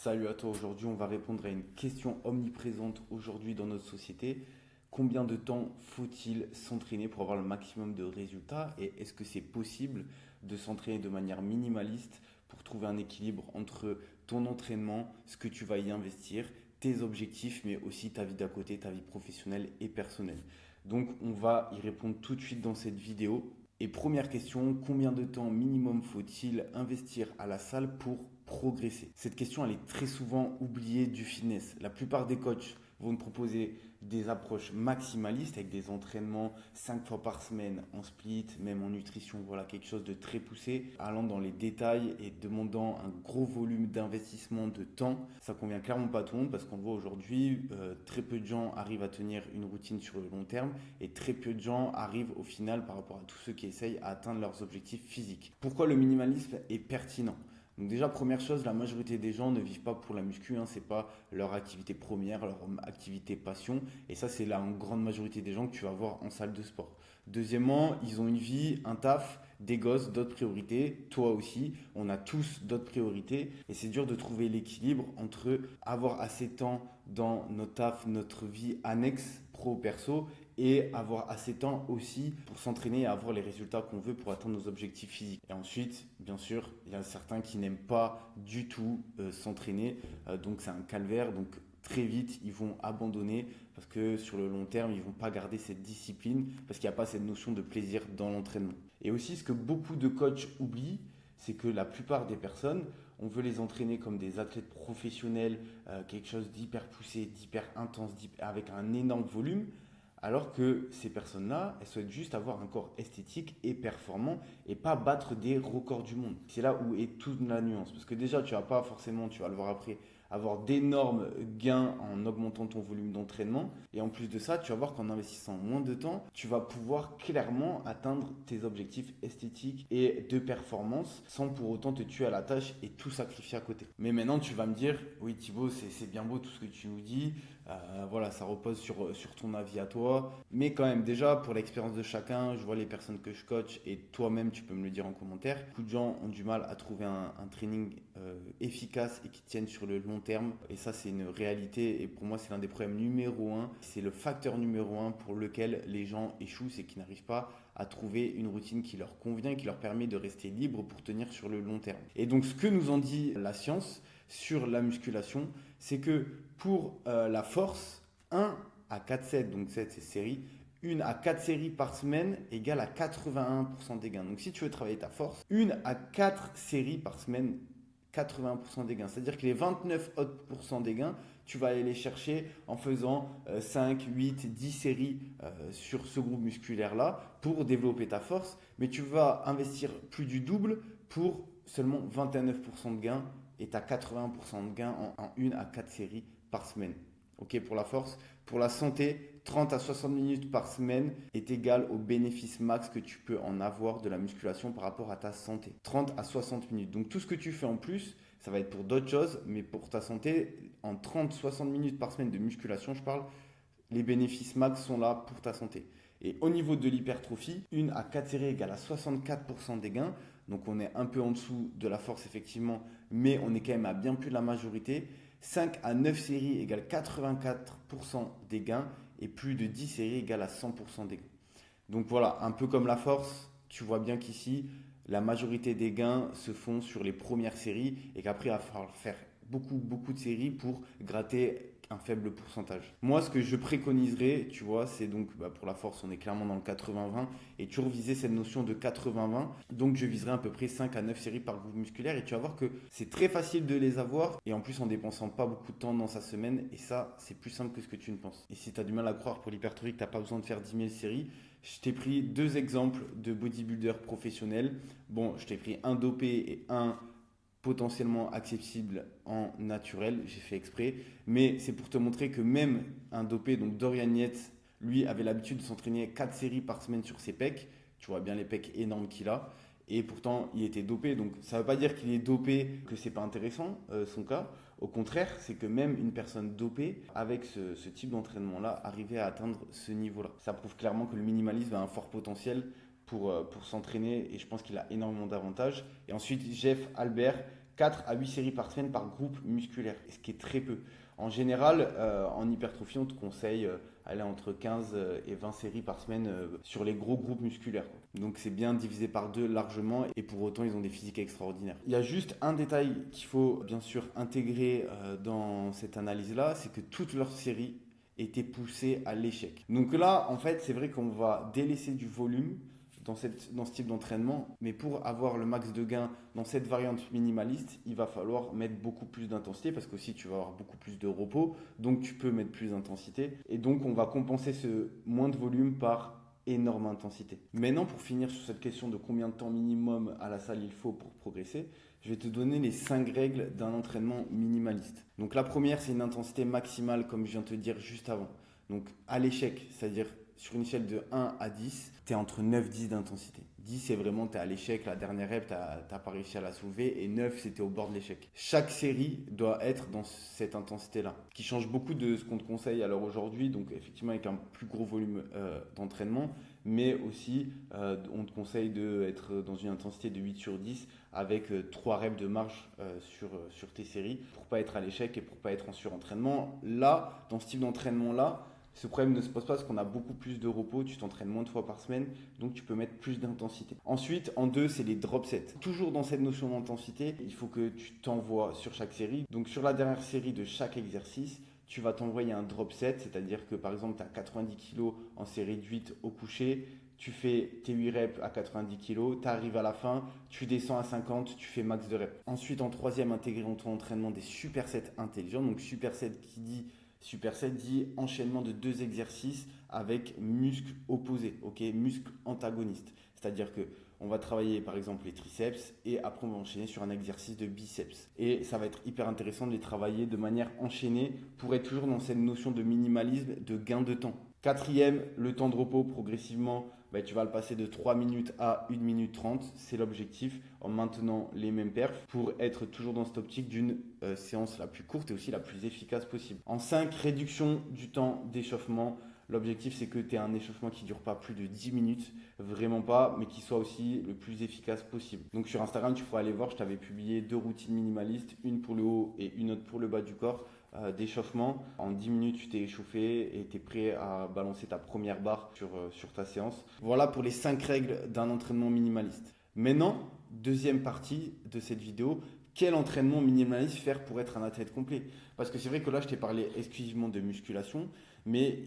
Salut à toi, aujourd'hui on va répondre à une question omniprésente aujourd'hui dans notre société. Combien de temps faut-il s'entraîner pour avoir le maximum de résultats et est-ce que c'est possible de s'entraîner de manière minimaliste pour trouver un équilibre entre ton entraînement, ce que tu vas y investir, tes objectifs, mais aussi ta vie d'à côté, ta vie professionnelle et personnelle. Donc on va y répondre tout de suite dans cette vidéo. Et première question, combien de temps minimum faut-il investir à la salle pour progresser? Cette question, elle est très souvent oubliée du fitness. La plupart des coachs vont te proposer des approches maximalistes avec des entraînements 5 fois par semaine en split, même en nutrition, voilà, quelque chose de très poussé, allant dans les détails et demandant un gros volume d'investissement de temps. Ça convient clairement pas à tout le monde parce qu'on le voit aujourd'hui, très peu de gens arrivent à tenir une routine sur le long terme et très peu de gens arrivent au final par rapport à tous ceux qui essayent à atteindre leurs objectifs physiques. Pourquoi le minimalisme est pertinent? Donc déjà, première chose, la majorité des gens ne vivent pas pour la muscu, hein, c'est pas leur activité première, leur activité passion. Et ça, c'est la grande majorité des gens que tu vas voir en salle de sport. Deuxièmement, ils ont une vie, un taf, des gosses, d'autres priorités. Toi aussi, on a tous d'autres priorités. Et c'est dur de trouver l'équilibre entre avoir assez de temps dans notre taf, notre vie annexe pro-perso et avoir assez de temps aussi pour s'entraîner et avoir les résultats qu'on veut pour atteindre nos objectifs physiques. Et ensuite, bien sûr, il y a certains qui n'aiment pas du tout s'entraîner, donc c'est un calvaire, donc très vite ils vont abandonner parce que sur le long terme ils vont pas garder cette discipline parce qu'il n'y a pas cette notion de plaisir dans l'entraînement. Et aussi ce que beaucoup de coachs oublient, c'est que la plupart des personnes, on veut les entraîner comme des athlètes professionnels, quelque chose d'hyper poussé, d'hyper intense, avec un énorme volume. Alors que ces personnes-là, elles souhaitent juste avoir un corps esthétique et performant et pas battre des records du monde. C'est là où est toute la nuance. Parce que déjà, tu vas pas forcément, tu vas le voir après, avoir d'énormes gains en augmentant ton volume d'entraînement. Et en plus de ça, tu vas voir qu'en investissant moins de temps, tu vas pouvoir clairement atteindre tes objectifs esthétiques et de performance sans pour autant te tuer à la tâche et tout sacrifier à côté. Mais maintenant, tu vas me dire, oui Thibaut, c'est bien beau tout ce que tu nous dis. Voilà, ça repose sur ton avis à toi. Mais quand même, déjà, pour l'expérience de chacun, je vois les personnes que je coach et toi-même, tu peux me le dire en commentaire. Beaucoup de gens ont du mal à trouver un training efficace et qui tienne sur le long terme. Et ça, c'est une réalité. Et pour moi, c'est l'un des problèmes numéro un. C'est le facteur numéro un pour lequel les gens échouent, c'est qu'ils n'arrivent pas à trouver une routine qui leur convient, qui leur permet de rester libre pour tenir sur le long terme. Et donc, ce que nous en dit la science sur la musculation, c'est que pour la force, 1 à 4 sets, donc 7 c'est série, 1 à 4 séries par semaine égale à 81% des gains. Donc si tu veux travailler ta force, 1 à 4 séries par semaine, 80% des gains. C'est-à-dire que les 29 autres pourcents des gains, tu vas aller les chercher en faisant 5, 8, 10 séries sur ce groupe musculaire-là pour développer ta force. Mais tu vas investir plus du double pour seulement 29% de gains et tu as 80% de gains en 1 à 4 séries par semaine. Ok, pour la force. Pour la santé, 30 à 60 minutes par semaine est égal au bénéfice max que tu peux en avoir de la musculation par rapport à ta santé. 30 à 60 minutes. Donc tout ce que tu fais en plus, ça va être pour d'autres choses, mais pour ta santé, en 30-60 minutes par semaine de musculation, je parle, les bénéfices max sont là pour ta santé. Et au niveau de l'hypertrophie, 1 à 4 séries égale à 64% des gains. Donc on est un peu en dessous de la force effectivement, mais on est quand même à bien plus de la majorité. 5 à 9 séries égale 84% des gains et plus de 10 séries égale à 100% des gains. Donc voilà, un peu comme la force, tu vois bien qu'ici, la majorité des gains se font sur les premières séries et qu'après, il va falloir faire beaucoup de séries pour gratter un faible pourcentage. Moi, ce que je préconiserais, tu vois, c'est donc pour la force, on est clairement dans le 80-20 et toujours viser cette notion de 80-20. Donc, je viserai à peu près 5 à 9 séries par groupe musculaire et tu vas voir que c'est très facile de les avoir et en plus en dépensant pas beaucoup de temps dans sa semaine et ça, c'est plus simple que ce que tu ne penses. Et si tu as du mal à croire pour l'hypertrophie que tu n'as pas besoin de faire 10 000 séries, je t'ai pris deux exemples de bodybuilders professionnels. Bon, je t'ai pris un dopé et un potentiellement accessible en naturel, j'ai fait exprès, mais c'est pour te montrer que même un dopé, donc Dorian Yates, lui avait l'habitude de s'entraîner 4 séries par semaine sur ses pecs, tu vois bien les pecs énormes qu'il a, et pourtant il était dopé, donc ça ne veut pas dire qu'il est dopé, que c'est pas intéressant son cas, au contraire, c'est que même une personne dopée, avec ce type d'entraînement-là, arrivait à atteindre ce niveau-là. Ça prouve clairement que le minimalisme a un fort potentiel pour s'entraîner et je pense qu'il a énormément d'avantages. Et ensuite, Jeff Albert, 4 à 8 séries par semaine par groupe musculaire, ce qui est très peu. En général, en hypertrophie, on te conseille aller entre 15 et 20 séries par semaine sur les gros groupes musculaires. Donc c'est bien divisé par 2 largement et pour autant ils ont des physiques extraordinaires. Il y a juste un détail qu'il faut bien sûr intégrer dans cette analyse-là, c'est que toutes leurs séries étaient poussées à l'échec. Donc là, en fait, c'est vrai qu'on va délaisser du volume dans ce type d'entraînement, mais pour avoir le max de gains dans cette variante minimaliste, il va falloir mettre beaucoup plus d'intensité parce qu'aussi tu vas avoir beaucoup plus de repos, donc tu peux mettre plus d'intensité et donc on va compenser ce moins de volume par énorme intensité. Maintenant, pour finir sur cette question de combien de temps minimum à la salle il faut pour progresser, je vais te donner les 5 règles d'un entraînement minimaliste. Donc la première, c'est une intensité maximale comme je viens de te dire juste avant. Donc à l'échec, c'est-à-dire sur une échelle de 1 à 10, tu es entre 9 et 10 d'intensité. 10, c'est vraiment tu es à l'échec, la dernière rep, tu n'as pas réussi à la soulever. Et 9, c'était au bord de l'échec. Chaque série doit être dans cette intensité-là, qui change beaucoup de ce qu'on te conseille à l'heure aujourd'hui. Donc effectivement avec un plus gros volume d'entraînement, mais aussi on te conseille d'être dans une intensité de 8 sur 10 avec 3 reps de marge sur tes séries pour pas être à l'échec et pour pas être en surentraînement. Là, dans ce type d'entraînement-là, ce problème ne se pose pas parce qu'on a beaucoup plus de repos, tu t'entraînes moins de fois par semaine, donc tu peux mettre plus d'intensité. Ensuite, en 2, c'est les drop sets. Toujours dans cette notion d'intensité, il faut que tu t'envoies sur chaque série. Donc sur la dernière série de chaque exercice, tu vas t'envoyer un drop set, c'est-à-dire que par exemple, tu as 90 kg en série de 8 au coucher, tu fais tes 8 reps à 90 kg, tu arrives à la fin, tu descends à 50, tu fais max de reps. Ensuite, en troisième, intégrer dans ton entraînement des supersets intelligents. Donc superset qui dit superset dit enchaînement de 2 exercices avec muscles opposés, ok, muscles antagonistes. C'est-à-dire que on va travailler par exemple les triceps et après on va enchaîner sur un exercice de biceps. Et ça va être hyper intéressant de les travailler de manière enchaînée pour être toujours dans cette notion de minimalisme, de gain de temps. Quatrième, le temps de repos progressivement, tu vas le passer de 3 minutes à 1 minute 30. C'est l'objectif en maintenant les mêmes perfs pour être toujours dans cette optique d'une séance la plus courte et aussi la plus efficace possible. En 5, réduction du temps d'échauffement. L'objectif, c'est que tu aies un échauffement qui ne dure pas plus de 10 minutes, vraiment pas, mais qui soit aussi le plus efficace possible. Donc sur Instagram, tu pourras aller voir, je t'avais publié 2 routines minimalistes, une pour le haut et une autre pour le bas du corps. D'échauffement. En 10 minutes, tu t'es échauffé et tu es prêt à balancer ta première barre sur ta séance. Voilà pour les 5 règles d'un entraînement minimaliste. Maintenant, deuxième partie de cette vidéo, quel entraînement minimaliste faire pour être un athlète complet? Parce que c'est vrai que là, je t'ai parlé exclusivement de musculation, mais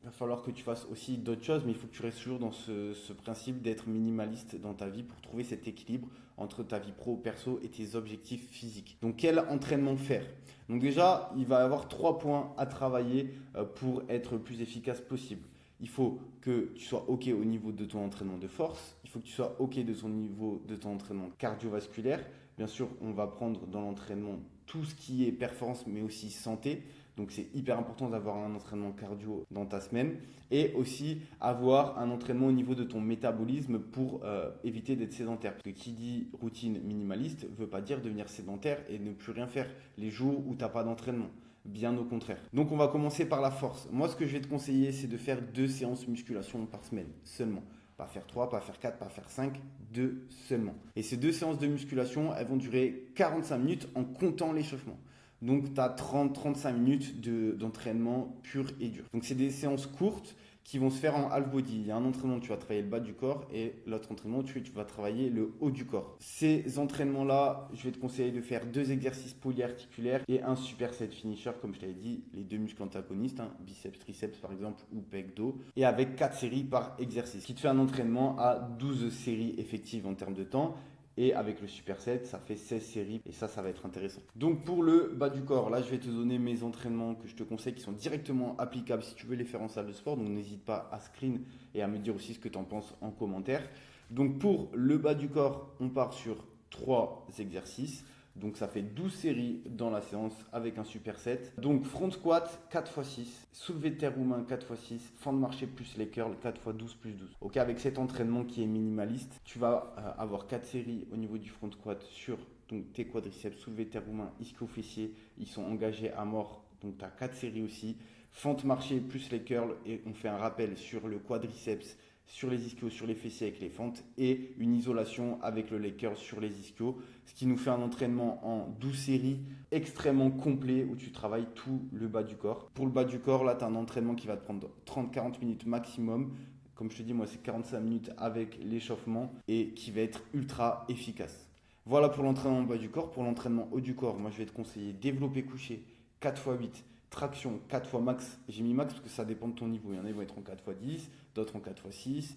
il va falloir que tu fasses aussi d'autres choses, mais il faut que tu restes toujours dans ce principe d'être minimaliste dans ta vie pour trouver cet équilibre entre ta vie pro, perso et tes objectifs physiques. Donc, quel entraînement faire? Donc déjà, il va y avoir 3 points à travailler pour être le plus efficace possible. Il faut que tu sois OK au niveau de ton entraînement de force. Il faut que tu sois OK de ton niveau de ton entraînement cardiovasculaire. Bien sûr, on va prendre dans l'entraînement tout ce qui est performance, mais aussi santé. Donc, c'est hyper important d'avoir un entraînement cardio dans ta semaine et aussi avoir un entraînement au niveau de ton métabolisme pour éviter d'être sédentaire. Parce que qui dit routine minimaliste ne veut pas dire devenir sédentaire et ne plus rien faire les jours où tu n'as pas d'entraînement. Bien au contraire. Donc, on va commencer par la force. Moi, ce que je vais te conseiller, c'est de faire 2 séances musculation par semaine seulement. Pas faire 3, pas faire 4, pas faire 5, 2 seulement. Et ces 2 séances de musculation, elles vont durer 45 minutes en comptant l'échauffement. Donc, tu as 30-35 minutes d'entraînement pur et dur. Donc, c'est des séances courtes qui vont se faire en half body. Il y a un entraînement où tu vas travailler le bas du corps et l'autre entraînement où tu vas travailler le haut du corps. Ces entraînements-là, je vais te conseiller de faire 2 exercices polyarticulaires et un superset finisher, comme je t'avais dit, les 2 muscles antagonistes, biceps, triceps par exemple ou pec dos, et avec 4 séries par exercice, ce qui te fait un entraînement à 12 séries effectives en termes de temps. Et avec le superset, ça fait 16 séries et ça va être intéressant. Donc pour le bas du corps, là je vais te donner mes entraînements que je te conseille qui sont directement applicables si tu veux les faire en salle de sport. Donc n'hésite pas à screen et à me dire aussi ce que tu en penses en commentaire. Donc pour le bas du corps, on part sur 3 exercices. Donc ça fait 12 séries dans la séance avec un superset. Donc front squat 4x6, soulevé de terre roumain 4x6, fente marché plus les curls 4x12 plus 12. Ok, avec cet entraînement qui est minimaliste, tu vas avoir 4 séries au niveau du front squat sur donc, tes quadriceps, soulevé de terre roumain, ischio-fessiers, ils sont engagés à mort. Donc tu as 4 séries aussi. Fente marché plus les curls et on fait un rappel sur le quadriceps, sur les ischios, sur les fessiers avec les fentes et une isolation avec le leg curl sur les ischios, ce qui nous fait un entraînement en 12 séries extrêmement complet où tu travailles tout le bas du corps. Pour le bas du corps, là, tu as un entraînement qui va te prendre 30-40 minutes maximum. Comme je te dis, moi, c'est 45 minutes avec l'échauffement et qui va être ultra efficace. Voilà pour l'entraînement bas du corps. Pour l'entraînement haut du corps, moi, je vais te conseiller développé couché 4x8. Traction 4 fois max, j'ai mis max parce que ça dépend de ton niveau. Il y en a qui vont être en 4x10, d'autres en 4x6,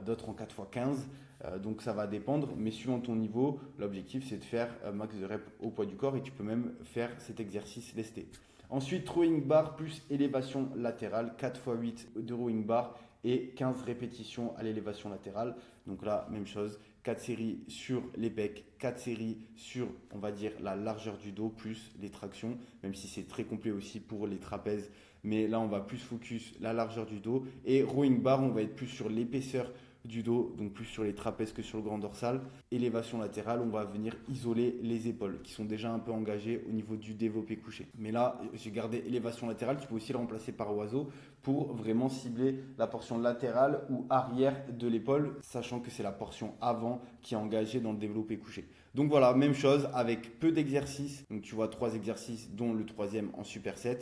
d'autres en 4x15. Donc ça va dépendre, mais suivant ton niveau, l'objectif c'est de faire max de reps au poids du corps et tu peux même faire cet exercice lesté. Ensuite, rowing bar plus élévation latérale, 4x8 de rowing bar et 15 répétitions à l'élévation latérale. Donc là, même chose, 4 séries sur les pecs, 4 séries sur, on va dire, la largeur du dos, plus les tractions, même si c'est très complet aussi pour les trapèzes. Mais là, on va plus focus la largeur du dos. Et rowing bar, on va être plus sur l'épaisseur du dos, donc plus sur les trapèzes que sur le grand dorsal. Élévation latérale, on va venir isoler les épaules qui sont déjà un peu engagées au niveau du développé couché. Mais là, j'ai gardé élévation latérale, tu peux aussi le remplacer par oiseau pour vraiment cibler la portion latérale ou arrière de l'épaule, sachant que c'est la portion avant qui est engagée dans le développé couché. Donc voilà, même chose avec peu d'exercices. Donc tu vois 3 exercices, dont le troisième en superset.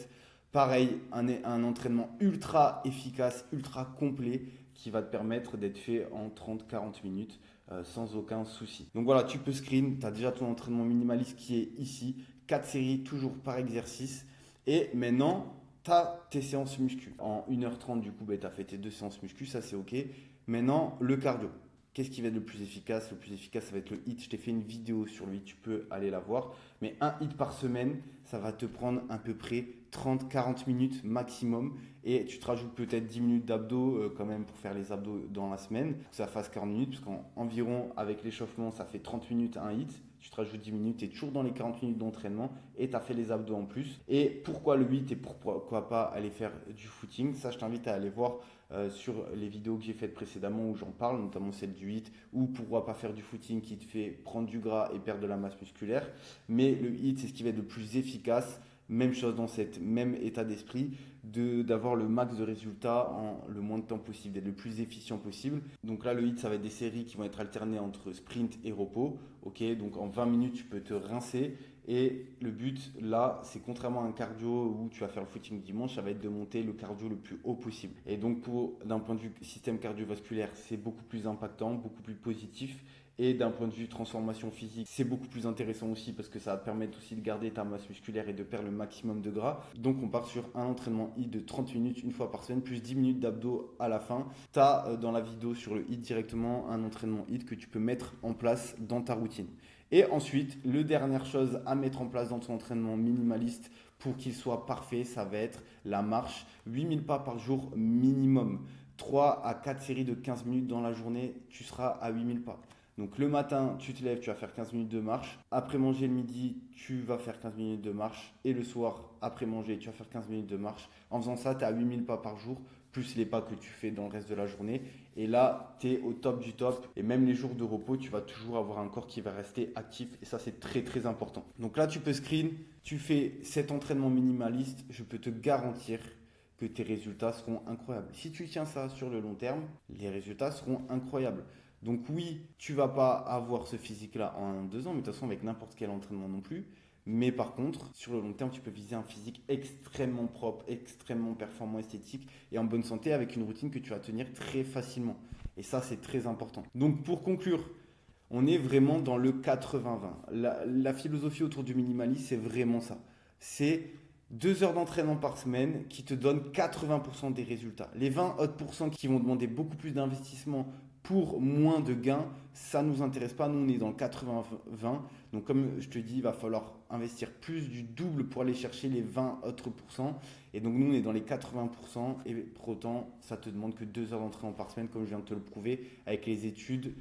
Pareil, un entraînement ultra efficace, ultra complet qui va te permettre d'être fait en 30-40 minutes sans aucun souci. Donc voilà, tu peux screen, tu as déjà ton entraînement minimaliste qui est ici, 4 séries toujours par exercice. Et maintenant, tu as tes séances muscu. En 1h30, du coup, tu as fait tes 2 séances muscu, ça c'est OK. Maintenant, le cardio. Qu'est-ce qui va être le plus efficace? Le plus efficace, ça va être le HIIT. Je t'ai fait une vidéo sur lui, tu peux aller la voir. Mais un HIIT par semaine, ça va te prendre à peu près 30-40 minutes maximum. Et tu te rajoutes peut-être 10 minutes d'abdos quand même pour faire les abdos dans la semaine. Pour que ça fasse 40 minutes, parce qu'environ avec l'échauffement, ça fait 30 minutes un HIIT. Tu te rajoutes 10 minutes, tu es toujours dans les 40 minutes d'entraînement et tu as fait les abdos en plus. Et pourquoi le HIIT et pourquoi pas aller faire du footing? Ça, je t'invite à aller voir sur les vidéos que j'ai faites précédemment où j'en parle, notamment celle du HIIT, ou pourquoi pas faire du footing qui te fait prendre du gras et perdre de la masse musculaire. Mais le HIIT, c'est ce qui va être le plus efficace. Même chose dans cet même état d'esprit, d'avoir le max de résultats en le moins de temps possible, d'être le plus efficient possible. Donc là, le HIIT, ça va être des séries qui vont être alternées entre sprint et repos. Ok, donc en 20 minutes, tu peux te rincer. Et le but, là, c'est contrairement à un cardio où tu vas faire le footing dimanche, ça va être de monter le cardio le plus haut possible. Et donc, d'un point de vue système cardiovasculaire, c'est beaucoup plus impactant, beaucoup plus positif. Et d'un point de vue transformation physique, c'est beaucoup plus intéressant aussi parce que ça va te permettre aussi de garder ta masse musculaire et de perdre le maximum de gras. Donc on part sur un entraînement HIIT de 30 minutes une fois par semaine, plus 10 minutes d'abdos à la fin. Tu as dans la vidéo sur le HIIT directement un entraînement HIIT que tu peux mettre en place dans ta routine. Et ensuite, la dernière chose à mettre en place dans ton entraînement minimaliste pour qu'il soit parfait, ça va être la marche. 8000 pas par jour minimum. 3 à 4 séries de 15 minutes dans la journée, tu seras à 8000 pas. Donc le matin, tu te lèves, tu vas faire 15 minutes de marche. Après manger le midi, tu vas faire 15 minutes de marche. Et le soir, après manger, tu vas faire 15 minutes de marche. En faisant ça, tu es à 8000 pas par jour, plus les pas que tu fais dans le reste de la journée. Et là, tu es au top du top. Et même les jours de repos, tu vas toujours avoir un corps qui va rester actif. Et ça, c'est très, très important. Donc là, tu peux screen. Tu fais cet entraînement minimaliste. Je peux te garantir que tes résultats seront incroyables. Si tu tiens ça sur le long terme, les résultats seront incroyables. Donc oui, tu vas pas avoir ce physique-là en 2 ans, mais de toute façon avec n'importe quel entraînement non plus. Mais par contre, sur le long terme, tu peux viser un physique extrêmement propre, extrêmement performant, esthétique et en bonne santé avec une routine que tu vas tenir très facilement. Et ça, c'est très important. Donc pour conclure, on est vraiment dans le 80-20. La philosophie autour du minimalisme, c'est vraiment ça. C'est 2 heures d'entraînement par semaine qui te donnent 80% des résultats. Les 20 autres pourcents qui vont demander beaucoup plus d'investissement pour moins de gains, ça ne nous intéresse pas. Nous, on est dans le 80-20. Donc, comme je te dis, il va falloir investir plus du double pour aller chercher les 20 autres pourcents. Et donc, nous, on est dans les 80%. Et pour autant, ça te demande que 2 heures d'entraînement par semaine, comme je viens de te le prouver, avec les études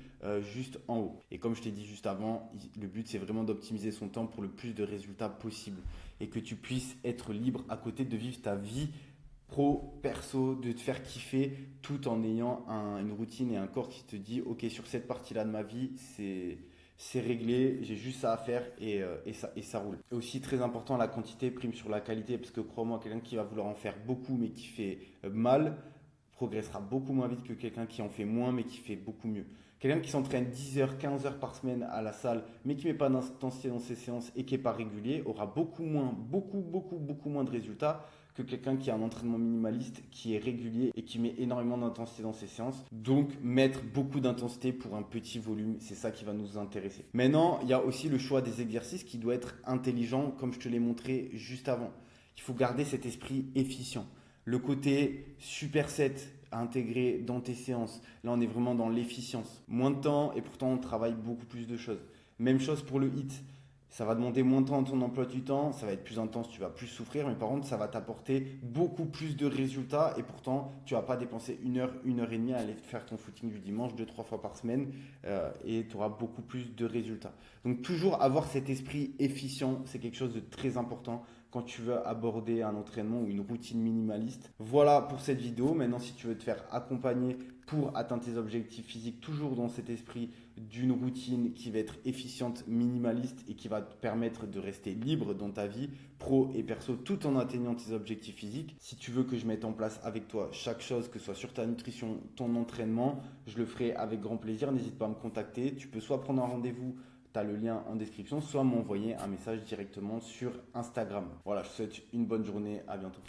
juste en haut. Et comme je t'ai dit juste avant, le but, c'est vraiment d'optimiser son temps pour le plus de résultats possible. Et que tu puisses être libre à côté de vivre ta vie pro, perso, de te faire kiffer tout en ayant une routine et un corps qui te dit ok, sur cette partie-là de ma vie, c'est réglé, j'ai juste ça à faire et ça roule. Et aussi très important, la quantité prime sur la qualité parce que crois-moi, quelqu'un qui va vouloir en faire beaucoup mais qui fait mal, progressera beaucoup moins vite que quelqu'un qui en fait moins mais qui fait beaucoup mieux. Quelqu'un qui s'entraîne 10 heures, 15 heures par semaine à la salle, mais qui ne met pas d'intensité dans ses séances et qui n'est pas régulier, aura beaucoup moins de résultats que quelqu'un qui a un entraînement minimaliste, qui est régulier et qui met énormément d'intensité dans ses séances. Donc, mettre beaucoup d'intensité pour un petit volume, c'est ça qui va nous intéresser. Maintenant, il y a aussi le choix des exercices qui doit être intelligent, comme je te l'ai montré juste avant. Il faut garder cet esprit efficient. Le côté superset à intégrer dans tes séances, là on est vraiment dans l'efficience. Moins de temps et pourtant on travaille beaucoup plus de choses. Même chose pour le HIIT. Ça va demander moins de temps dans ton emploi du temps, ça va être plus intense, tu vas plus souffrir, mais par contre ça va t'apporter beaucoup plus de résultats et pourtant tu vas pas dépenser une heure et demie à aller faire ton footing du dimanche 2-3 fois par semaine et tu auras beaucoup plus de résultats. Donc toujours avoir cet esprit efficient, c'est quelque chose de très important quand tu veux aborder un entraînement ou une routine minimaliste. Voilà pour cette vidéo. Maintenant, si tu veux te faire accompagner pour atteindre tes objectifs physiques, toujours dans cet esprit d'une routine qui va être efficiente, minimaliste et qui va te permettre de rester libre dans ta vie pro et perso tout en atteignant tes objectifs physiques. Si tu veux que je mette en place avec toi chaque chose, que ce soit sur ta nutrition, ton entraînement, je le ferai avec grand plaisir. N'hésite pas à me contacter. Tu peux soit prendre un rendez-vous, tu as le lien en description, soit m'envoyer un message directement sur Instagram. Voilà, je te souhaite une bonne journée, à bientôt.